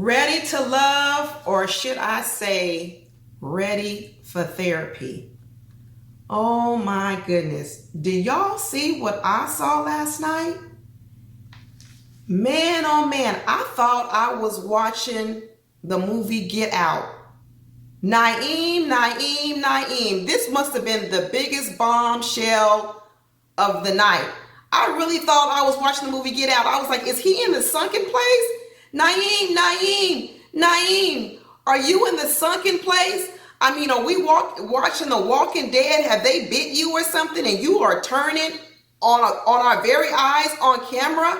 Ready to love, or should I say, ready for therapy? Oh my goodness. Did y'all see what I saw last night? Man, oh man, I thought I was watching the movie Get Out. Naeem. This must have been the biggest bombshell of the night. I really thought I was watching the movie Get Out. I was like, is he in the sunken place? Naeem, are you in the sunken place? I mean, are we watching The Walking Dead? Have they bit you or something and you are turning on our very eyes on camera?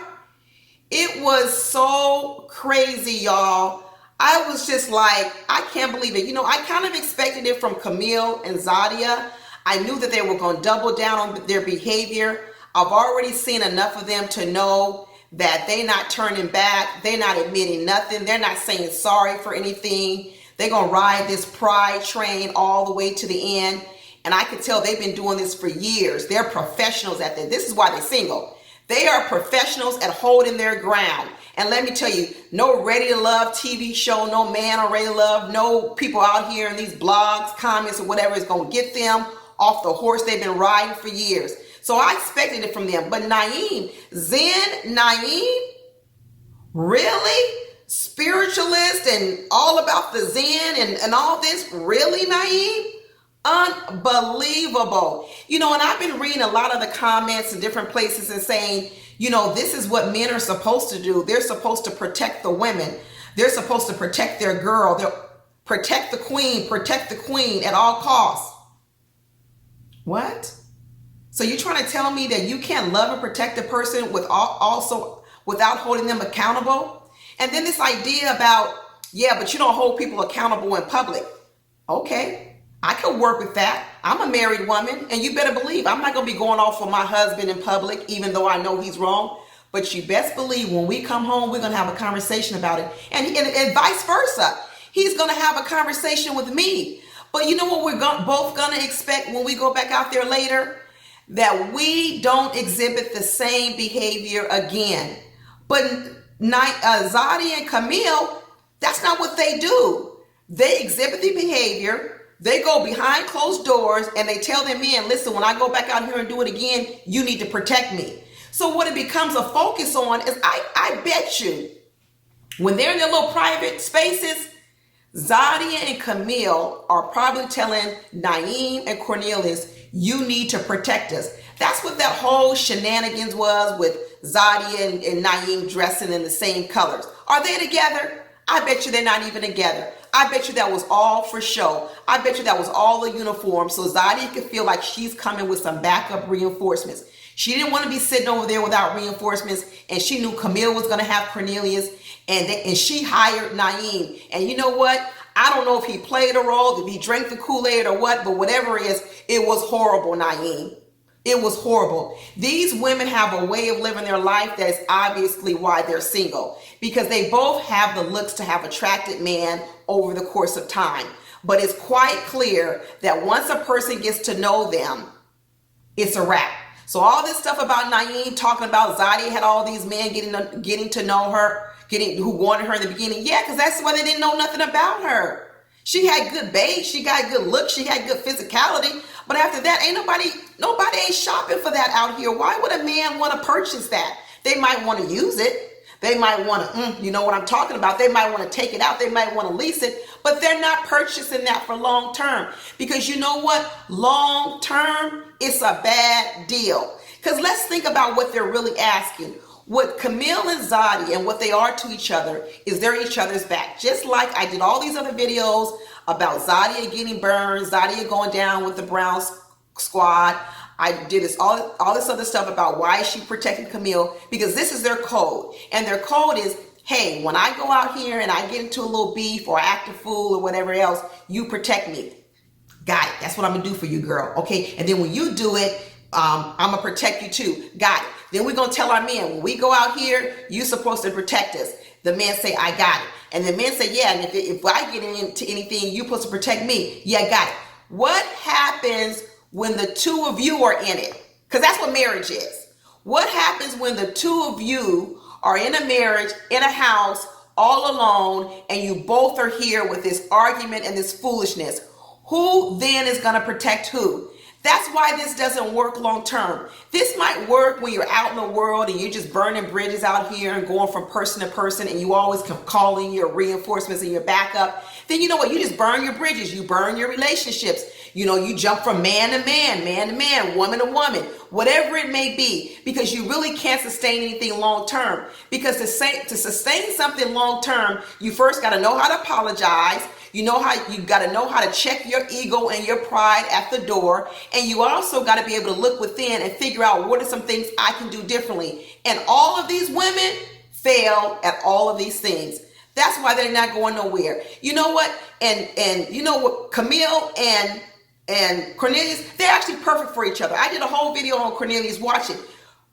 It was so crazy, y'all. I was just like, I can't believe it. You know, I kind of expected it from Camille and Zadia. I knew that they were going to double down on their behavior. I've already seen enough of them to know that they're not turning back. They're not admitting nothing. They're not saying sorry for anything. They're going to ride this pride train all the way to the end. And I can tell they've been doing this for years. They're professionals at this. This is why they're single. They are professionals at holding their ground. And let me tell you, no Ready to Love TV show, no man on Ready to Love, no people out here in these blogs, comments, or whatever is going to get them off the horse they've been riding for years. So I expected it from them. But Naeem, really? Spiritualist and all about the Zen and all this? Really, Naeem? Unbelievable. You know, and I've been reading a lot of the comments in different places and saying, you know, this is what men are supposed to do. They're supposed to protect the women. They're supposed to protect their girl. They'll protect the queen at all costs. What? So you're trying to tell me that you can't love and protect a person also without holding them accountable? And then this idea about, yeah, but you don't hold people accountable in public. Okay, I could work with that. I'm a married woman, and you better believe I'm not going to be going off for my husband in public, even though I know he's wrong. But you best believe when we come home, we're going to have a conversation about it. And vice versa. He's going to have a conversation with me. But you know what we're both going to expect when we go back out there later? That we don't exhibit the same behavior again. But Zadia and Camille, that's not what they do. They exhibit the behavior. They go behind closed doors and they tell their men, listen, when I go back out here and do it again, you need to protect me. So what it becomes a focus on is, I bet you, when they're in their little private spaces, Zadia and Camille are probably telling Naeem and Cornelius, you need to protect us. That's what that whole shenanigans was with Zadia and Naeem dressing in the same colors. Are they together? I bet you they're not even together. I bet you that was all for show. I bet you that was all a uniform so Zadia could feel like she's coming with some backup reinforcements. She didn't want to be sitting over there without reinforcements, and she knew Camille was going to have Cornelius, and she hired Naeem. And you know what? I don't know if he played a role, if he drank the Kool-Aid or what, but whatever it is, it was horrible, Naeem. It was horrible. These women have a way of living their life that is obviously why they're single, because they both have the looks to have attracted men over the course of time. But it's quite clear that once a person gets to know them, it's a wrap. So all this stuff about Naeem talking about Zadia had all these men getting to know her, who wanted her in the beginning. Yeah, because that's why they didn't know nothing about her. She had good bait, she got good looks, she had good physicality. But after that, nobody ain't shopping for that out here. Why would a man want to purchase that? They might want to use it. They might want to, you know what I'm talking about. They might want to take it out. They might want to lease it, but they're not purchasing that for long term, because you know what? Long term, it's a bad deal. Because let's think about what they're really asking. What Camille and Zadia and what they are to each other is they're each other's back. Just like I did all these other videos about Zadia getting burned, Zadia going down with the Brown squad. I did all this other stuff about why she protected Camille, because this is their code. And their code is, hey, when I go out here and I get into a little beef or act a fool or whatever else, you protect me. Got it. That's what I'm going to do for you, girl. Okay. And then when you do it, I'm going to protect you too. Got it. Then we're going to tell our men, when we go out here, you're supposed to protect us. The men say, I got it. And the men say, yeah, and if I get into anything, you're supposed to protect me. Yeah, got it. What happens when the two of you are in it? Because that's what marriage is. What happens when the two of you are in a marriage, in a house, all alone, and you both are here with this argument and this foolishness. Who then is going to protect who? That's why this doesn't work long term. This might work when you're out in the world and you're just burning bridges out here and going from person to person, and you always come calling your reinforcements and your backup. Then you know what? You just burn your bridges. You burn your relationships. You know, you jump from man to man, man to man, woman to woman, whatever it may be, because you really can't sustain anything long term. Because to sustain something long term, you first got to know how to apologize. You got to know how to check your ego and your pride at the door. And you also got to be able to look within and figure out what are some things I can do differently. And all of these women fail at all of these things. That's why they're not going nowhere. You know what? And you know what? Camille and Cornelius, they're actually perfect for each other. I did a whole video on Cornelius. Watch it.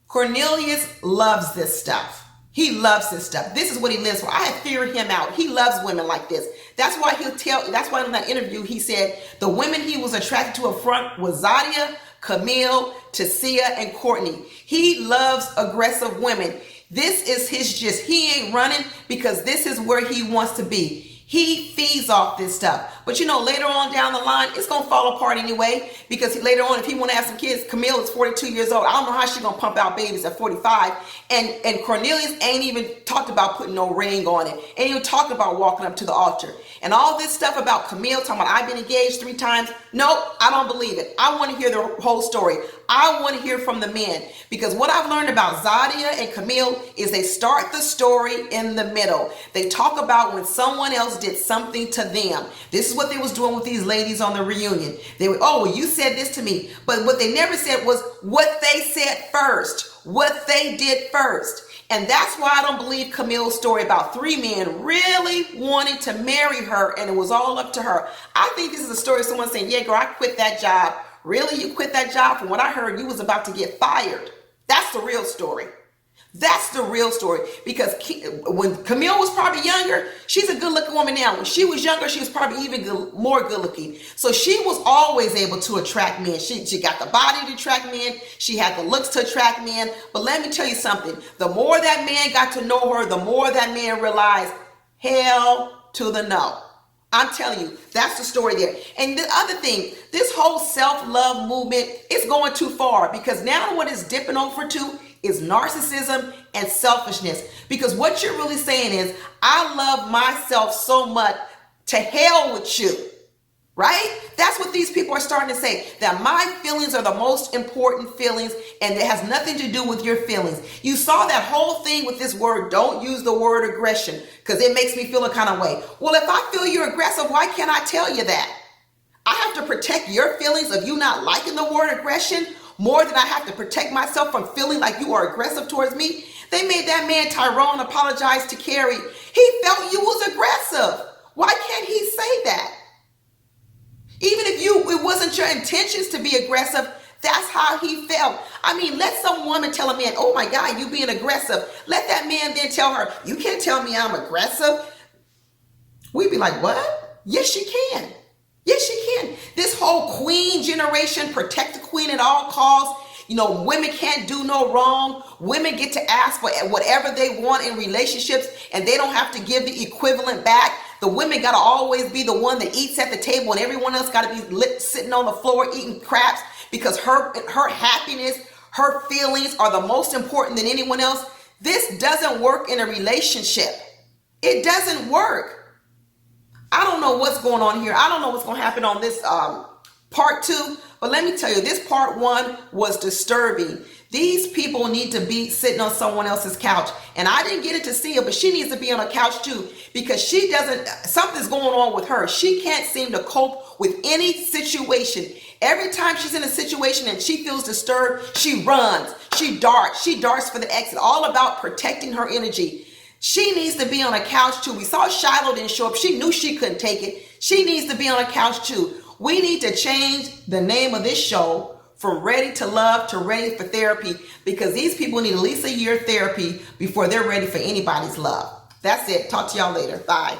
Cornelius loves this stuff. He loves this stuff. This is what he lives for. I have figured him out. He loves women like this. That's why that's why in that interview he said the women he was attracted to up front was Zadia, Camille, Tasia, and Courtney. He loves aggressive women. This is his gist. He ain't running because this is where he wants to be. He feeds off this stuff. But you know, later on down the line, it's going to fall apart anyway, because later on, if he want to have some kids, Camille is 42 years old. I don't know how she's going to pump out babies at 45. And Cornelius ain't even talked about putting no ring on it. Ain't even talking about walking up to the altar. And all this stuff about Camille talking about I've been engaged 3 times. Nope, I don't believe it. I want to hear the whole story. I want to hear from the men, because what I've learned about Zadia and Camille is they start the story in the middle. They talk about when someone else did something to them. This is what they was doing with these ladies on the reunion. They were, oh, well, you said this to me. But what they never said was what they said first, what they did first. And that's why I don't believe Camille's story about 3 men really wanting to marry her and it was all up to her. I think this is a story of someone saying, yeah, girl, I quit that job. Really? You quit that job? From what I heard, you was about to get fired. That's the real story. That's the real story. Because when Camille was probably younger, she's a good-looking woman now. When she was younger, she was probably even more good-looking. So she was always able to attract men. She got the body to attract men. She had the looks to attract men. But let me tell you something. The more that man got to know her, the more that man realized, hell to the no. I'm telling you, that's the story there. And the other thing, this whole self-love movement is going too far, because now what it's dipping over to is narcissism and selfishness. Because what you're really saying is, I love myself so much, to hell with you, right? That's what these people are starting to say, that my feelings are the most important feelings and it has nothing to do with your feelings. You saw that whole thing with this word, don't use the word aggression because it makes me feel a kind of way. Well, if I feel you're aggressive, why can't I tell you that? I have to protect your feelings of you not liking the word aggression more than I have to protect myself from feeling like you are aggressive towards me. They made that man Tyrone apologize to Carrie. He felt you was aggressive. Why can't he say that? Even if it wasn't your intentions to be aggressive, that's how he felt. I mean, let some woman tell a man, oh my God, you being aggressive. Let that man then tell her, you can't tell me I'm aggressive. We'd be like, what? Yes, she can. Yes, she can. This whole queen generation, protect the queen at all costs. You know, women can't do no wrong. Women get to ask for whatever they want in relationships and they don't have to give the equivalent back. The women got to always be the one that eats at the table and everyone else got to be sitting on the floor eating craps because her happiness, her feelings are the most important than anyone else. This doesn't work in a relationship. It doesn't work. I don't know what's going on here. I don't know what's going to happen on this part 2. But let me tell you, this part 1 was disturbing. These people need to be sitting on someone else's couch. And I didn't get it to see her, but she needs to be on a couch too, because something's going on with her. She can't seem to cope with any situation. Every time she's in a situation and she feels disturbed, she runs, she darts for the exit, all about protecting her energy. She needs to be on a couch too. We saw Shiloh didn't show up. She knew she couldn't take it. She needs to be on a couch too. We need to change the name of this show from Ready to Love to Ready for Therapy, because these people need at least a year of therapy before they're ready for anybody's love. That's it. Talk to y'all later. Bye.